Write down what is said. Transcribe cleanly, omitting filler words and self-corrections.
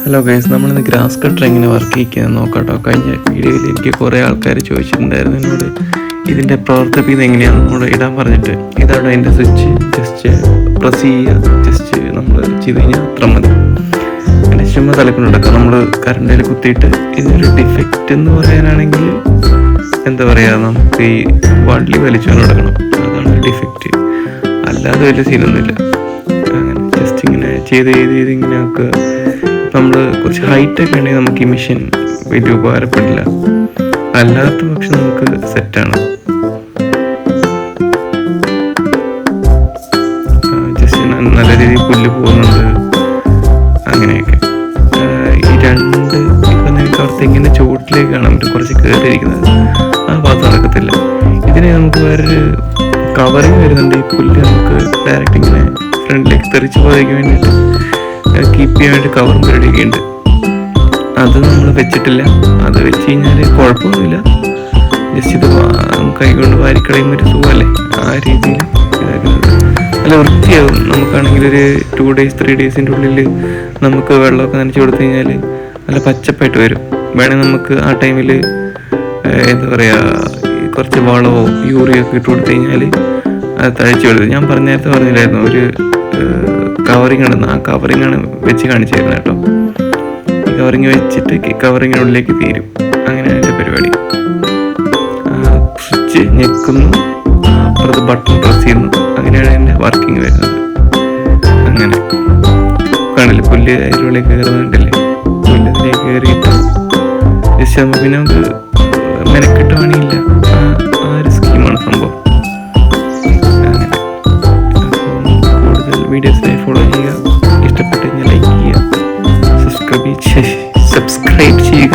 Hello guys, നമ്മളിന്ന് grass cutter എങ്ങനെ work ചെയ്യിക്കുന്നത് നോക്കാട്ടോ. കഴിഞ്ഞ വീഡിയോയിൽ എനിക്ക് കുറേ ആൾക്കാർ ചോദിച്ചിട്ടുണ്ടായിരുന്നു എന്നോട് ഇതിൻ്റെ പ്രവർത്തിപ്പിക്കുന്നത് എങ്ങനെയാണ് നമ്മൾ ഇടാൻ പറഞ്ഞിട്ട്. ഇതാണ് അതിൻ്റെ സ്വിച്ച്. ജസ്റ്റ് പ്രസ് ചെയ്യുക, ജസ്റ്റ് നമ്മൾ ചെയ്ത് കഴിഞ്ഞാൽ അത്ര മതി. അതിൻ്റെ ചുമ്മാ തലക്കൊണ്ടെടുക്കാം. നമ്മൾ കറണ്ടിൽ കുത്തിയിട്ട് ഇതൊരു ഡിഫക്റ്റ് എന്ന് പറയാനാണെങ്കിൽ എന്താ പറയുക, നമുക്ക് ഈ വള്ളി വലിച്ചുകൊണ്ട് നടക്കണം, അതാണ് ഡിഫക്റ്റ്. അല്ലാതെ വലിയ സീനൊന്നുമില്ല. അങ്ങനെ ജസ്റ്റ് ഇങ്ങനെ ചെയ്ത് ഇങ്ങനെ ആക്കുക. നമ്മൾ കുറച്ച് ഹൈറ്റൊക്കെ ആണെങ്കിൽ നമുക്ക് ഈ മെഷീൻ വലിയ ഉപകാരപ്പെടില്ല. അല്ലാത്ത പക്ഷെ നമുക്ക് സെറ്റാണ്. ജസ്റ്റ് നല്ല രീതിയിൽ പുല്ല് പോകുന്നുണ്ട്, അങ്ങനെയൊക്കെ. ഈ രണ്ട് ഇപ്പം നിങ്ങൾക്ക് അവിടുത്തെ ഇങ്ങനെ ചുവട്ടിലേക്ക് കാണാൻ പറ്റും, കുറച്ച് കയറിയിരിക്കുന്നത്. ആ ഭാഗത്ത് നടക്കത്തില്ല. ഇതിന് നമുക്ക് വേറൊരു കവറിങ് വരുന്നുണ്ട്. ഈ പുല്ല് നമുക്ക് ഡയറക്റ്റ് ഇങ്ങനെ ഫ്രണ്ടിലേക്ക് തെറിച്ച് പോകാൻ വേണ്ടിയിട്ട് കീപ്പ് ചെയ്യാൻ വേണ്ടി കവറും പരിപാടിയൊക്കെ ഉണ്ട്. അത് നമ്മൾ വെച്ചിട്ടില്ല. അത് വെച്ച് കഴിഞ്ഞാൽ കുഴപ്പമൊന്നുമില്ല. ജസ്റ്റ് ഇത് കൈകൊണ്ട് വാരിക്കളയുമ്പോൾ ഒരു സുഖമല്ലേ, ആ രീതിയിൽ ഇതാക്കുന്നത്. നല്ല വൃത്തിയാകും. നമുക്കാണെങ്കിൽ ഒരു 2 days 3 days ഉള്ളിൽ നമുക്ക് വെള്ളമൊക്കെ നനച്ച് കൊടുത്തു കഴിഞ്ഞാൽ നല്ല പച്ചപ്പായിട്ട് വരും. വേണമെങ്കിൽ നമുക്ക് ആ ടൈമിൽ എന്താ പറയുക, കുറച്ച് വളമോ യൂറിയ ഒക്കെ ഇട്ട് കൊടുത്തു കഴിഞ്ഞാൽ അത് തഴച്ച് വരും. ഞാൻ നേരത്തെ പറഞ്ഞില്ലായിരുന്നു ഒരു കവറിങ് ഉണ്ടെന്ന്. ആ കവറിങ്ങാണ് വെച്ച് കാണിച്ചിരുന്നത് കേട്ടോ. ഈ കവറിങ് വെച്ചിട്ട് കവറിങ്ങിനുള്ളിലേക്ക് തീരും. അങ്ങനെയാണ് എൻ്റെ പരിപാടി. സ്വിച്ച് ഞെക്കുന്നു, അപ്പുറത്ത് ബട്ടൺ പ്രസ് ചെയ്യുന്നു. അങ്ങനെയാണ് എൻ്റെ വർക്കിംഗ് വരുന്നത്. അങ്ങനെ കാണില്ല, പുല്ല് അതിനുള്ളിലേക്ക് കയറുന്നുണ്ടല്ലേ. പുല്ല് അതിലേക്ക് കയറിയിട്ട് ജസ്റ്റ് നമുക്ക് പിന്നെ നമുക്ക് മെനക്കെട്ട് പണിയില്ല. ആ ഒരു സ്കീമാണ് സംഭവം. അങ്ങനെ കൂടുതൽ വീഡിയോസിനായി ഫോളോ ചെയ്യുക. ഇഷ്ടപ്പെട്ട് കഴിഞ്ഞാൽ ലൈക്ക് ചെയ്യുക, സബ്സ്ക്രൈബ് ചെയ്യുക.